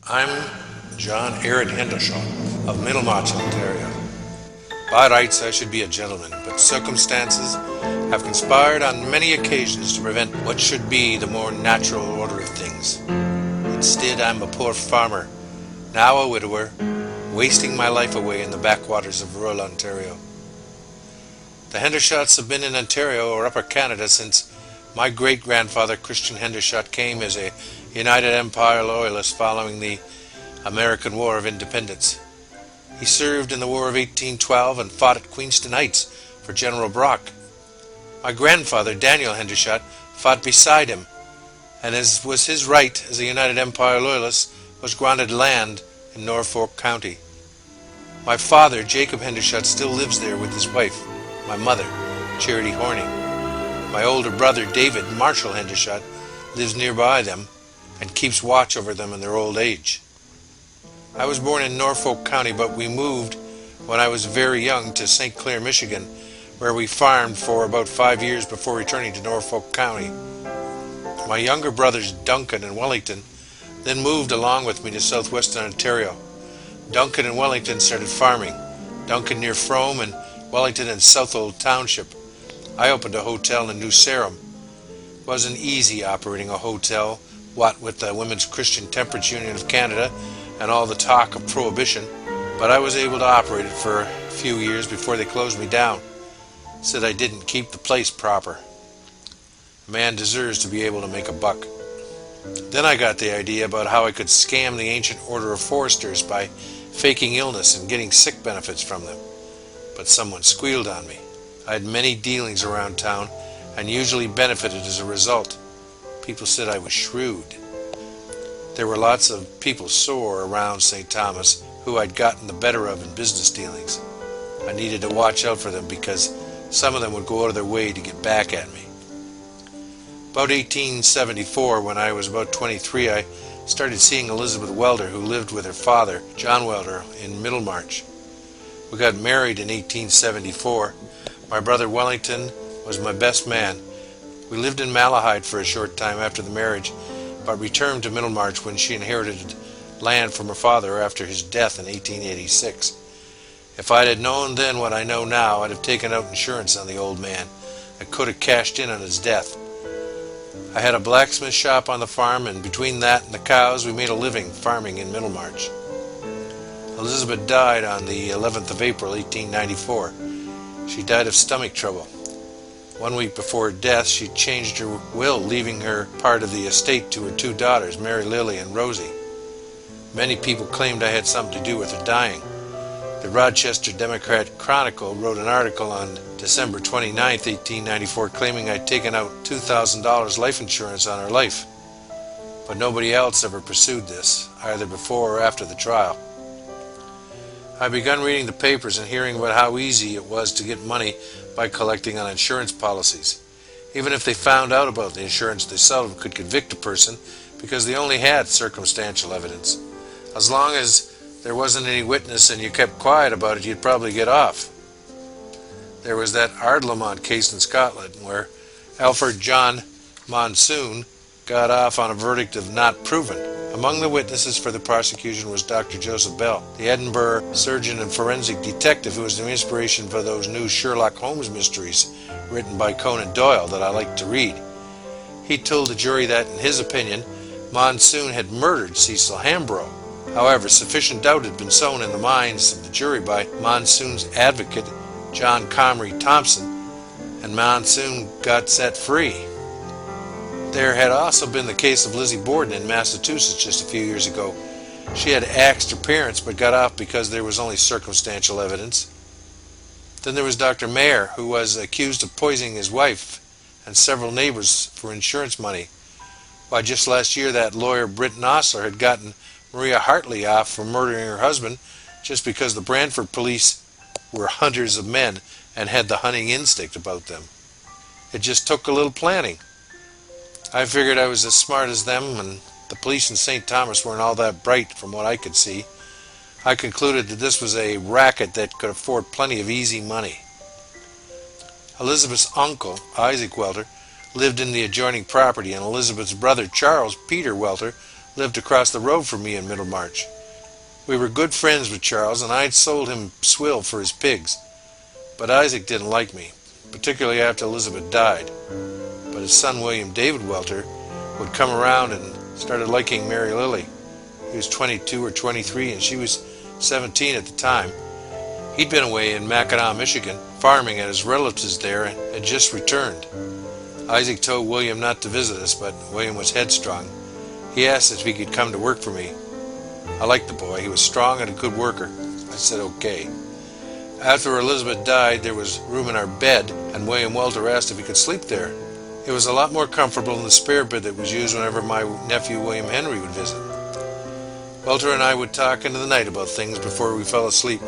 I'm John Hendershot of Middlemarch, Ontario. By rights, I should be a gentleman, but circumstances have conspired on many occasions to prevent what should be the more natural order of things. Instead, I'm a poor farmer, now a widower, wasting my life away in the backwaters of rural Ontario. The Hendershots have been in Ontario or Upper Canada since my great-grandfather Christian Hendershot came as a United Empire Loyalist following the American War of Independence. He served in the War of 1812 and fought at Queenston Heights for General Brock. My grandfather, Daniel Hendershot, fought beside him, and as was his right as a United Empire Loyalist, was granted land in Norfolk County. My father, Jacob Hendershot, still lives there with his wife, my mother, Charity Horning. My older brother, David Marshall Hendershot, lives nearby them and keeps watch over them in their old age. I was born in Norfolk County, but we moved when I was very young to St. Clair, Michigan, where we farmed for about 5 years before returning to Norfolk County. My younger brothers, Duncan and Wellington, then moved along with me to southwestern Ontario. Duncan and Wellington started farming, Duncan near Frome and Wellington in Southold Township. I opened a hotel in New Sarum. It wasn't easy operating a hotel, what with the Women's Christian Temperance Union of Canada and all the talk of prohibition, but I was able to operate it for a few years before they closed me down. Said I didn't keep the place proper. A man deserves to be able to make a buck. Then I got the idea about how I could scam the ancient order of foresters by faking illness and getting sick benefits from them. But someone squealed on me. I had many dealings around town and usually benefited as a result. People said I was shrewd. There were lots of people sore around St. Thomas who I'd gotten the better of in business dealings. I needed to watch out for them because some of them would go out of their way to get back at me. About 1874, when I was about 23, I started seeing Elizabeth Welder, who lived with her father, John Welder, in Middlemarch. We got married in 1874. My brother Wellington was my best man. We lived in Malahide for a short time after the marriage, but returned to Middlemarch when she inherited land from her father after his death in 1886. If I'd had known then what I know now, I'd have taken out insurance on the old man. I could have cashed in on his death. I had a blacksmith shop on the farm, and between that and the cows, we made a living farming in Middlemarch. Elizabeth died on the 11th of April, 1894. She died of stomach trouble. 1 week before her death, she changed her will, leaving her part of the estate to her 2 daughters, Mary Lily and Rosie. Many people claimed I had something to do with her dying. The Rochester Democrat Chronicle wrote an article on December 29, 1894, claiming I'd taken out $2,000 life insurance on her life. But nobody else ever pursued this, either before or after the trial. I begun reading the papers and hearing about how easy it was to get money by collecting on insurance policies. Even if they found out about the insurance, they seldom could convict a person because they only had circumstantial evidence. As long as there wasn't any witness and you kept quiet about it, you'd probably get off. There was that Ardlamont case in Scotland where Alfred John Monsoon got off on a verdict of not proven. Among the witnesses for the prosecution was Dr. Joseph Bell, the Edinburgh surgeon and forensic detective who was the inspiration for those new Sherlock Holmes mysteries written by Conan Doyle that I like to read. He told the jury that, in his opinion, Monsoon had murdered Cecil Hambro. However, sufficient doubt had been sown in the minds of the jury by Monsoon's advocate, John Comrie Thompson, and Monsoon got set free. There had also been the case of Lizzie Borden in Massachusetts just a few years ago. She had axed her parents but got off because there was only circumstantial evidence. Then there was Dr. Mayer, who was accused of poisoning his wife and several neighbors for insurance money. Why, just last year that lawyer Britt Nosler had gotten Maria Hartley off for murdering her husband just because the Brantford police were hunters of men and had the hunting instinct about them. It just took a little planning. I figured I was as smart as them, and the police in St. Thomas weren't all that bright from what I could see. I concluded that this was a racket that could afford plenty of easy money. Elizabeth's uncle, Isaac Welter, lived in the adjoining property, and Elizabeth's brother, Charles Peter Welter, lived across the road from me in Middlemarch. We were good friends with Charles, and I'd sold him swill for his pigs. But Isaac didn't like me, particularly after Elizabeth died. But his son William David Welter would come around and started liking Mary Lily. He was 22 or 23 and she was 17 at the time. He'd been away in Mackinac, Michigan, farming at his relatives there and had just returned. Isaac told William not to visit us, but William was headstrong. He asked if he could come to work for me. I liked the boy. He was strong and a good worker. I said okay. After Elizabeth died, there was room in our bed, and William Welter asked if he could sleep there. It was a lot more comfortable than the spare bed that was used whenever my nephew William Henry would visit. Welter and I would talk into the night about things before we fell asleep.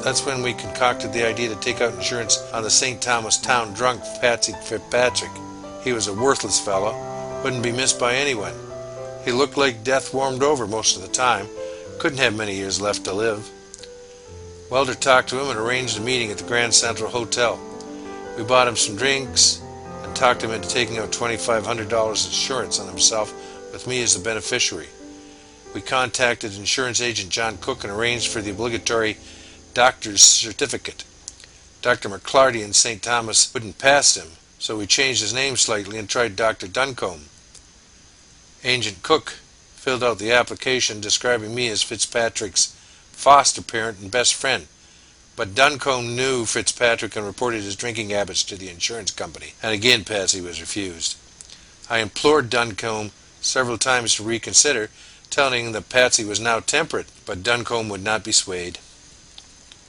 That's when we concocted the idea to take out insurance on the St. Thomas town drunk Patsy Fitzpatrick. He was a worthless fellow, wouldn't be missed by anyone. He looked like death warmed over most of the time, couldn't have many years left to live. Welter talked to him and arranged a meeting at the Grand Central Hotel. We bought him some drinks and talked him into taking out $2,500 insurance on himself with me as the beneficiary. We contacted insurance agent John Cook and arranged for the obligatory doctor's certificate. Dr. McClarty in St. Thomas wouldn't pass him, so we changed his name slightly and tried Dr. Duncombe. Agent Cook filled out the application describing me as Fitzpatrick's foster parent and best friend, but Duncombe knew Fitzpatrick and reported his drinking habits to the insurance company, and again Patsy was refused. I implored Duncombe several times to reconsider, telling him that Patsy was now temperate, but Duncombe would not be swayed.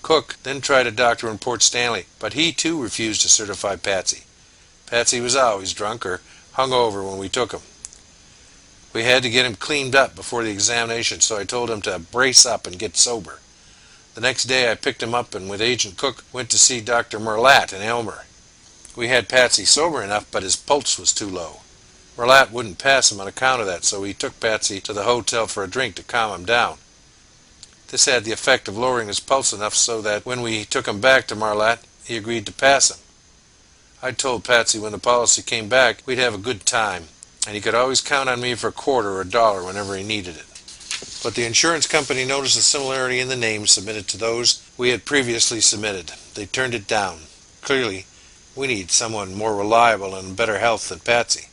Cook then tried a doctor in Port Stanley, but he too refused to certify Patsy. Patsy was always drunk or hungover when we took him. We had to get him cleaned up before the examination, so I told him to brace up and get sober. The next day I picked him up and with Agent Cook went to see Dr. Merlatt in Elmer. We had Patsy sober enough, but his pulse was too low. Merlatt wouldn't pass him on account of that, so he took Patsy to the hotel for a drink to calm him down. This had the effect of lowering his pulse enough so that when we took him back to Merlatt, he agreed to pass him. I told Patsy when the policy came back we'd have a good time, and he could always count on me for a quarter or a dollar whenever he needed it. But the insurance company noticed a similarity in the names submitted to those we had previously submitted. They turned it down. Clearly, we need someone more reliable and in better health than Patsy.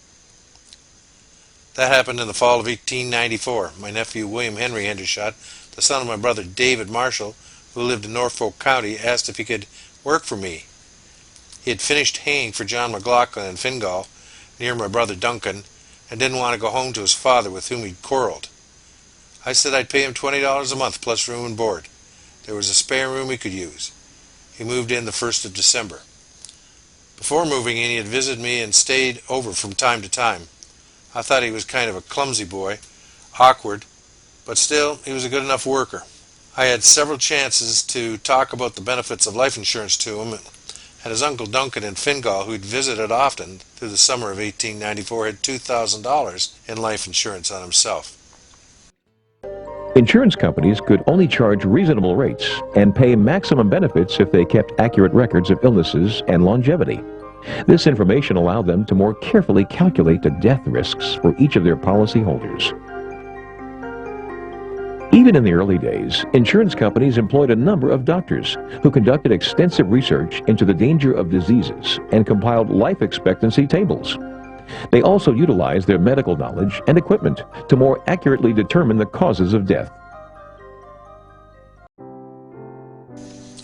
That happened in the fall of 1894. My nephew William Henry Hendershot, the son of my brother David Marshall, who lived in Norfolk County, asked if he could work for me. He had finished haying for John McLaughlin in Fingal, near my brother Duncan, and didn't want to go home to his father with whom he'd quarreled. I said I'd pay him $20 a month plus room and board. There was a spare room he could use. He moved in the 1st of December. Before moving in, he had visited me and stayed over from time to time. I thought he was kind of a clumsy boy, awkward, but still, he was a good enough worker. I had several chances to talk about the benefits of life insurance to him, and his uncle Duncan in Fingal, who'd visited often through the summer of 1894, had $2,000 in life insurance on himself. Insurance companies could only charge reasonable rates and pay maximum benefits if they kept accurate records of illnesses and longevity. This information allowed them to more carefully calculate the death risks for each of their policyholders. Even in the early days, insurance companies employed a number of doctors who conducted extensive research into the danger of diseases and compiled life expectancy tables. They also utilized their medical knowledge and equipment to more accurately determine the causes of death.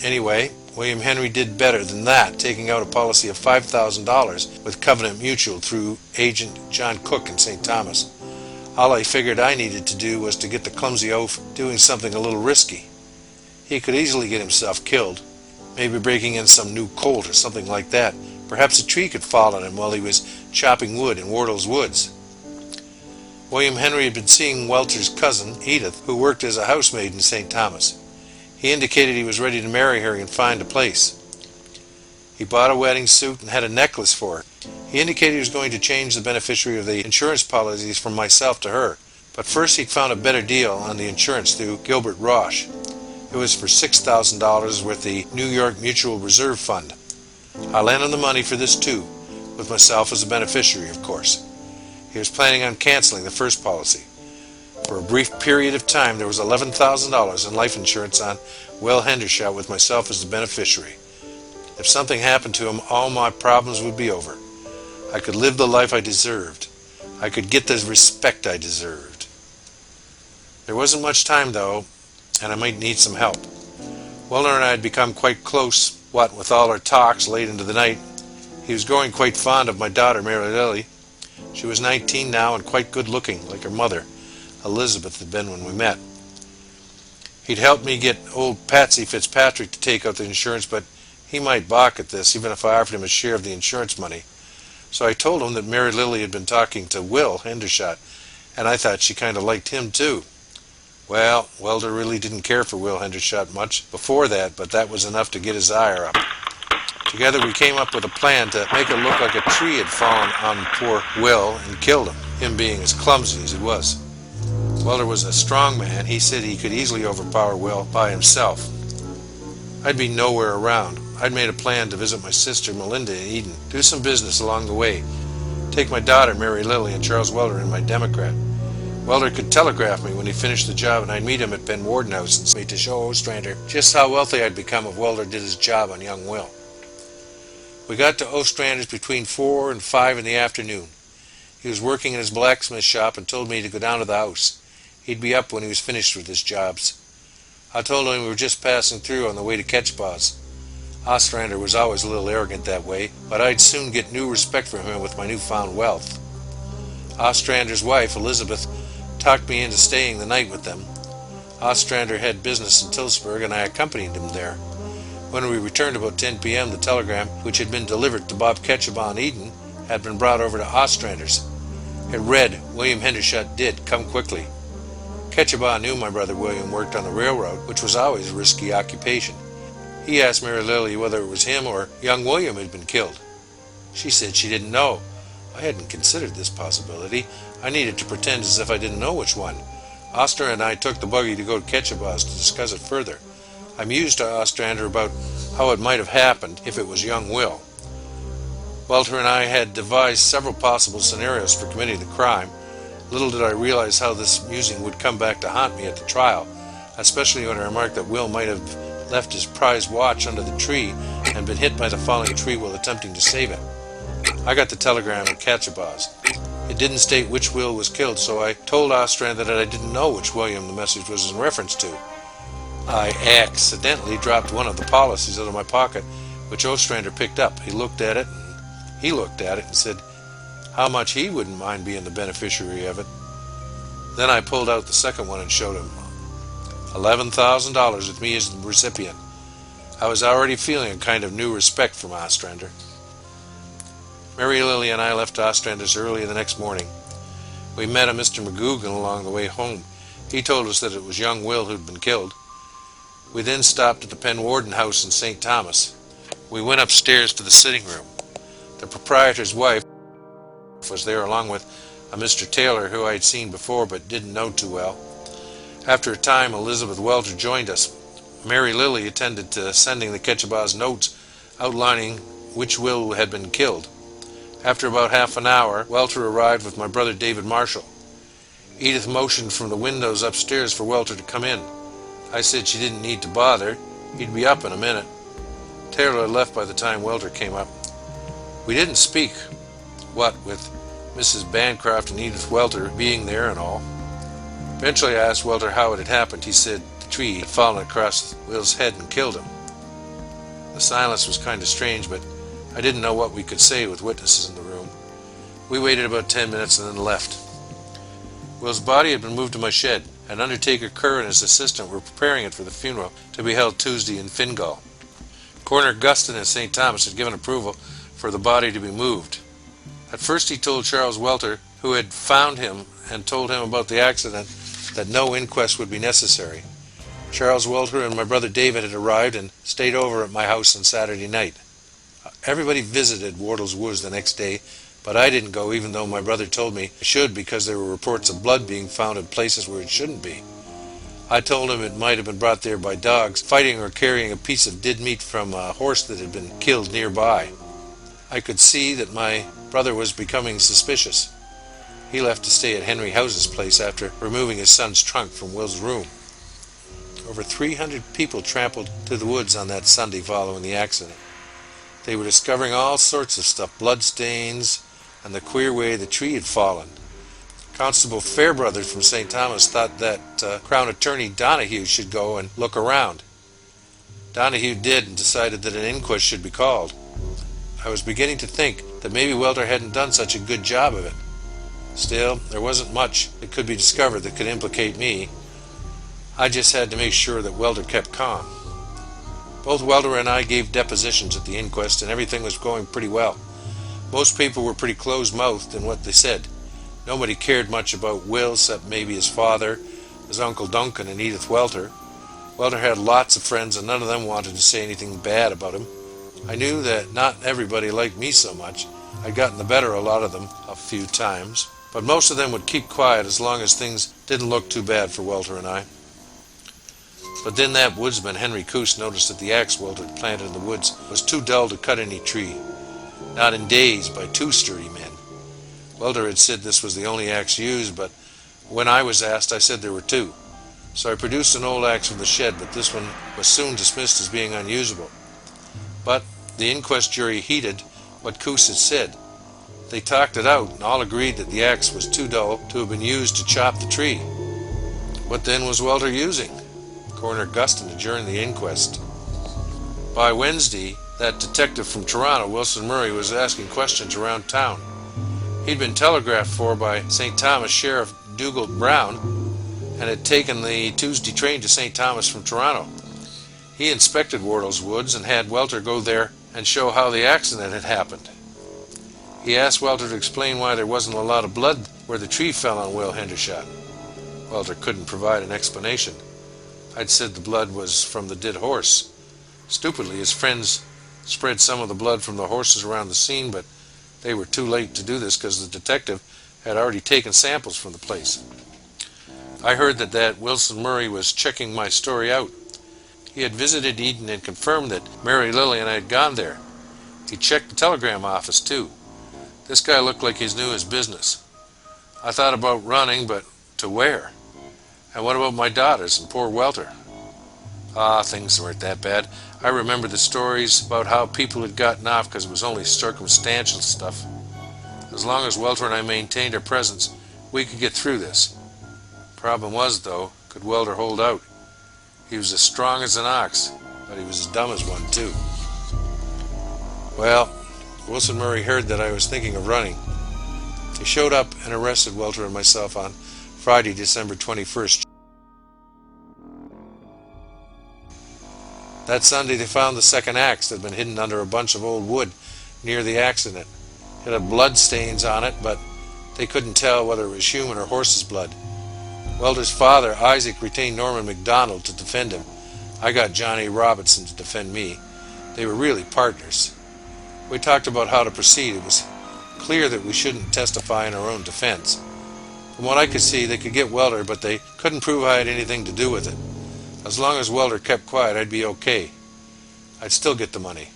Anyway, William Henry did better than that, taking out a policy of $5,000 with Covenant Mutual through agent John Cook in St. Thomas. All I figured I needed to do was to get the clumsy oaf doing something a little risky. He could easily get himself killed, maybe breaking in some new colt or something like that. Perhaps a tree could fall on him while he was chopping wood in Wardle's Woods. William Henry had been seeing Welter's cousin, Edith, who worked as a housemaid in St. Thomas. He indicated he was ready to marry her and find a place. He bought a wedding suit and had a necklace for her. He indicated he was going to change the beneficiary of the insurance policies from myself to her, but first he'd found a better deal on the insurance through Gilbert Roche. It was for $6,000 with the New York Mutual Reserve Fund. I lent him the money for this too, with myself as a beneficiary, of course. He was planning on canceling the first policy. For a brief period of time, there was $11,000 in life insurance on Will Hendershot with myself as the beneficiary. If something happened to him, all my problems would be over. I could live the life I deserved. I could get the respect I deserved. There wasn't much time, though, and I might need some help. Welder and I had become quite close, what with all our talks late into the night. He was growing quite fond of my daughter, Mary Lily. She was 19 now and quite good looking, like her mother, Elizabeth, had been when we met. He'd helped me get old Patsy Fitzpatrick to take out the insurance, but he might balk at this, even if I offered him a share of the insurance money. So I told him that Mary Lily had been talking to Will Hendershot, and I thought she kind of liked him too. Well, Welder really didn't care for Will Hendershot much before that, but that was enough to get his ire up. Together we came up with a plan to make it look like a tree had fallen on poor Will and killed him being as clumsy as he was. Welder was a strong man. He said he could easily overpower Will by himself. I'd be nowhere around. I'd made a plan to visit my sister Melinda in Eden, do some business along the way, take my daughter Mary Lily and Charles Welder in my Democrat. Welder could telegraph me when he finished the job, and I'd meet him at Ben Warden House and say to show Ostrander just how wealthy I'd become if Welder did his job on young Will. We got to Ostrander's between 4 and 5 in the afternoon. He was working in his blacksmith shop and told me to go down to the house. He'd be up when he was finished with his jobs. I told him we were just passing through on the way to Ketchbaugh's. Ostrander was always a little arrogant that way, but I'd soon get new respect from him with my newfound wealth. Ostrander's wife, Elizabeth, talked me into staying the night with them. Ostrander had business in Tillsburg, and I accompanied him there. When we returned about 10 p.m., the telegram, which had been delivered to Bob Ketchabaugh in Eden, had been brought over to Ostrander's. It read, "William Hendershot did. Come quickly." Ketchabaugh knew my brother William worked on the railroad, which was always a risky occupation. He asked Mary Lily whether it was him or young William had been killed. She said she didn't know. I hadn't considered this possibility. I needed to pretend as if I didn't know which one. Ostrander and I took the buggy to go to Ketchabaugh's to discuss it further. I mused to Ostrander about how it might have happened if it was young Will. Welter and I had devised several possible scenarios for committing the crime. Little did I realize how this musing would come back to haunt me at the trial, especially when I remarked that Will might have left his prized watch under the tree and been hit by the falling tree while attempting to save it. I got the telegram at Ketchabaugh's. It didn't state which Will was killed, so I told Ostrander that I didn't know which William the message was in reference to. I accidentally dropped one of the policies out of my pocket, which Ostrander picked up. He looked at it and said how much he wouldn't mind being the beneficiary of it. Then I pulled out the second one and showed him. $11,000 with me as the recipient. I was already feeling a kind of new respect from Ostrander. Mary Lily and I left Ostrander's early the next morning. We met a Mr. McGugan along the way home. He told us that it was young Will who'd been killed. We then stopped at the Penn Warden House in St. Thomas. We went upstairs to the sitting room. The proprietor's wife was there along with a Mr. Taylor who I had seen before but didn't know too well. After a time, Elizabeth Welter joined us. Mary Lily attended to sending the Ketchabaugh's notes outlining which Will had been killed. After about half an hour, Welter arrived with my brother David Marshall. Edith motioned from the windows upstairs for Welter to come in. I said she didn't need to bother. He'd be up in a minute. Taylor had left by the time Welter came up. We didn't speak, what with Mrs. Bancroft and Edith Welter being there and all. Eventually I asked Welter how it had happened. He said the tree had fallen across Will's head and killed him. The silence was kind of strange, but I didn't know what we could say with witnesses in the room. We waited about 10 minutes and then left. Will's body had been moved to my shed, and Undertaker Kerr and his assistant were preparing it for the funeral to be held Tuesday in Fingal. Coroner Guston at St. Thomas had given approval for the body to be moved. At first he told Charles Welter, who had found him and told him about the accident, that no inquest would be necessary. Charles Welter and my brother David had arrived and stayed over at my house on Saturday night. Everybody visited Wardle's Woods the next day, but I didn't go even though my brother told me I should because there were reports of blood being found in places where it shouldn't be. I told him it might have been brought there by dogs fighting or carrying a piece of dead meat from a horse that had been killed nearby. I could see that my brother was becoming suspicious. He left to stay at Henry House's place after removing his son's trunk from Will's room. Over 300 people trampled to the woods on that Sunday following the accident. They were discovering all sorts of stuff, bloodstains, and the queer way the tree had fallen. Constable Fairbrother from St. Thomas thought that Crown Attorney Donahue should go and look around. Donahue did and decided that an inquest should be called. I was beginning to think that maybe Welter hadn't done such a good job of it. Still, there wasn't much that could be discovered that could implicate me. I just had to make sure that Welter kept calm. Both Welter and I gave depositions at the inquest, and everything was going pretty well. Most people were pretty closed-mouthed in what they said. Nobody cared much about Will except maybe his father, his Uncle Duncan, and Edith Welter. Welter had lots of friends, and none of them wanted to say anything bad about him. I knew that not everybody liked me so much. I'd gotten the better of a lot of them a few times, but most of them would keep quiet as long as things didn't look too bad for Welter and I. But then that woodsman, Henry Coos, noticed that the axe Welter had planted in the woods was too dull to cut any tree, not in days by two sturdy men. Welter had said this was the only axe used, but when I was asked, I said there were two. So I produced an old axe from the shed, but this one was soon dismissed as being unusable. But the inquest jury heeded what Coos had said. They talked it out and all agreed that the axe was too dull to have been used to chop the tree. What then was Welter using? Coroner Guston adjourned the inquest. By Wednesday, that detective from Toronto, Wilson Murray, was asking questions around town. He'd been telegraphed for by St. Thomas Sheriff Dougal Brown and had taken the Tuesday train to St. Thomas from Toronto. He inspected Wardle's woods and had Welter go there and show how the accident had happened. He asked Welter to explain why there wasn't a lot of blood where the tree fell on Will Hendershot. Welter couldn't provide an explanation. I'd said the blood was from the dead horse. Stupidly, his friends spread some of the blood from the horses around the scene, but they were too late to do this because the detective had already taken samples from the place. I heard that Wilson Murray was checking my story out. He had visited Eden and confirmed that Mary Lily and I had gone there. He checked the telegram office too. This guy looked like he knew his business. I thought about running, but to where? And what about my daughters and poor Welter? Things weren't that bad. I remembered the stories about how people had gotten off because it was only circumstantial stuff. As long as Welter and I maintained our presence, we could get through this. Problem was, though, could Welter hold out? He was as strong as an ox, but he was as dumb as one, too. Well, Wilson Murray heard that I was thinking of running. He showed up and arrested Welter and myself on Friday, December 21st. That Sunday they found the second axe that had been hidden under a bunch of old wood near the accident. It had blood stains on it, but they couldn't tell whether it was human or horse's blood. Welter's father, Isaac, retained Norman MacDonald to defend him. I got John A. Robinson to defend me. They were really partners. We talked about how to proceed. It was clear that we shouldn't testify in our own defense. From what I could see, they could get Welter, but they couldn't prove I had anything to do with it. As long as Welter kept quiet, I'd be okay. I'd still get the money.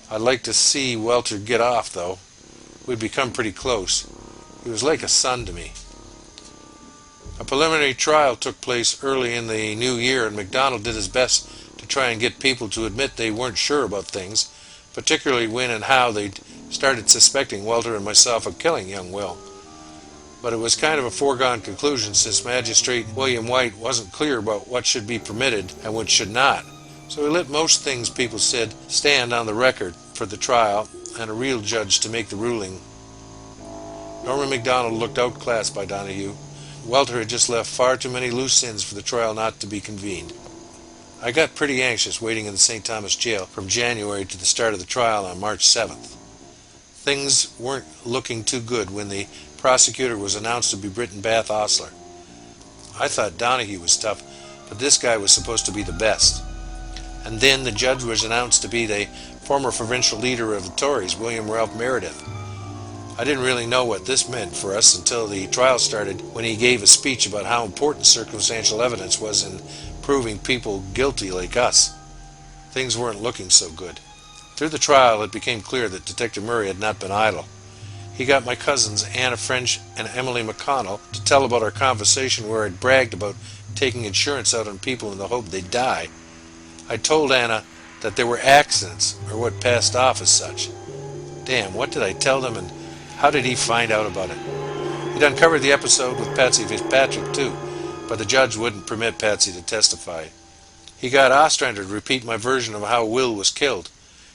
I'd like to see Welter get off, though. We'd become pretty close. He was like a son to me. A preliminary trial took place early in the new year, and MacDonald did his best to try and get people to admit they weren't sure about things, particularly when and how they'd started suspecting Welter and myself of killing young Will. But it was kind of a foregone conclusion since Magistrate William White wasn't clear about what should be permitted and what should not. So he let most things people said stand on the record for the trial and a real judge to make the ruling. Norman MacDonald looked outclassed by Donahue. Welter had just left far too many loose ends for the trial not to be convened. I got pretty anxious waiting in the St. Thomas jail from January to the start of the trial on March 7th. Things weren't looking too good when the prosecutor was announced to be Britton Bath Osler. I thought Donahue was tough, but this guy was supposed to be the best. And then the judge was announced to be the former provincial leader of the Tories, William Ralph Meredith. I didn't really know what this meant for us until the trial started, when he gave a speech about how important circumstantial evidence was in proving people guilty like us. Things weren't looking so good. Through the trial, it became clear that Detective Murray had not been idle. He got my cousins, Anna French and Emily McConnell, to tell about our conversation where I'd bragged about taking insurance out on people in the hope they'd die. I told Anna that there were accidents, or what passed off as such. Damn, what did I tell them, and how did he find out about it? He'd uncovered the episode with Patsy Fitzpatrick, too, but the judge wouldn't permit Patsy to testify. He got Ostrander to repeat my version of how Will was killed,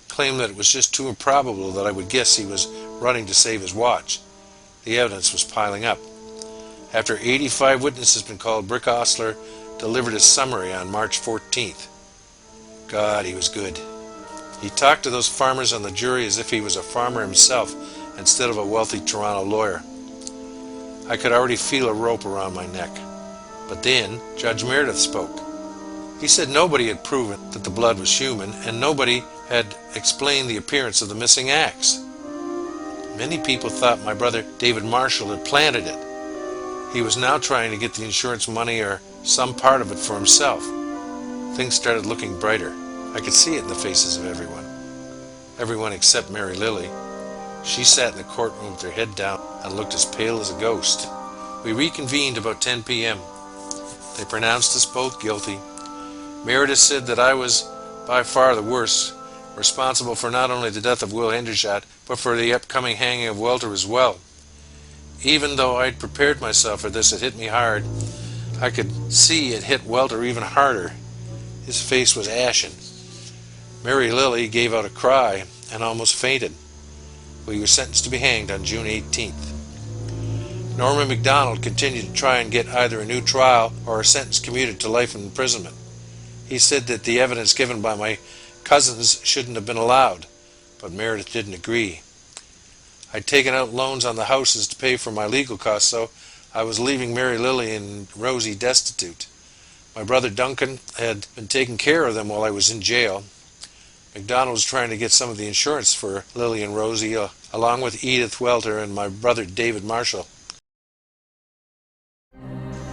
claimed that it was just too improbable that I would guess he was running to save his watch. The evidence was piling up. After 85 witnesses had been called, Brick Ostler delivered his summary on March 14th. God, he was good. He talked to those farmers on the jury as if he was a farmer himself instead of a wealthy Toronto lawyer. I could already feel a rope around my neck. But then Judge Meredith spoke. He said nobody had proven that the blood was human, and nobody had explained the appearance of the missing axe. Many people thought my brother David Marshall had planted it. He was now trying to get the insurance money or some part of it for himself. Things started looking brighter. I could see it in the faces of everyone. Everyone except Mary Lily. She sat in the courtroom with her head down and looked as pale as a ghost. We reconvened about 10 p.m. They pronounced us both guilty. Meredith said that I was by far the worst, responsible for not only the death of Will Hendershot, but for the upcoming hanging of Welter as well. Even though I'd prepared myself for this, it hit me hard. I could see it hit Welter even harder. His face was ashen. Mary Lily gave out a cry and almost fainted. We were sentenced to be hanged on June 18th. Norman MacDonald continued to try and get either a new trial or a sentence commuted to life in imprisonment. He said that the evidence given by my cousins shouldn't have been allowed, but Meredith didn't agree. I'd taken out loans on the houses to pay for my legal costs, so I was leaving Mary Lily and Rosie destitute. My brother Duncan had been taking care of them while I was in jail. MacDonald was trying to get some of the insurance for Lily and Rosie, along with Edith Welter and my brother David Marshall.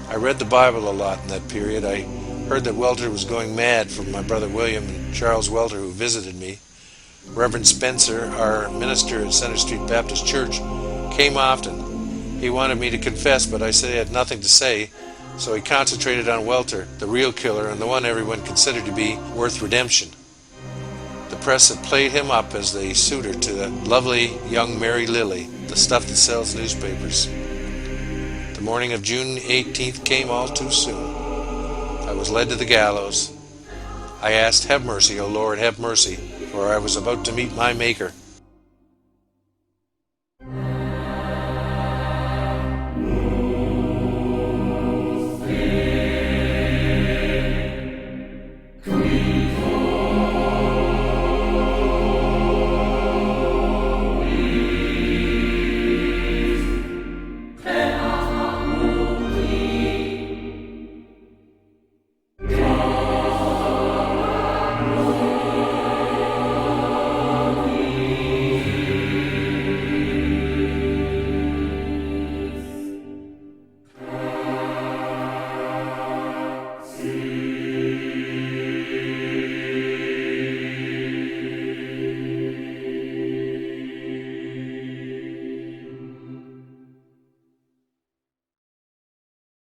I read the Bible a lot in that period. I heard that Welter was going mad from my brother William and Charles Welter, who visited me. Reverend Spencer, our minister at Center Street Baptist Church, came often. He wanted me to confess, but I said I had nothing to say, so he concentrated on Welter, the real killer, and the one everyone considered to be worth redemption. The press had played him up as the suitor to the lovely young Mary Lily, the stuff that sells newspapers. The morning of June 18th came all too soon. I was led to the gallows. I asked, "Have mercy, O Lord, have mercy," for I was about to meet my Maker.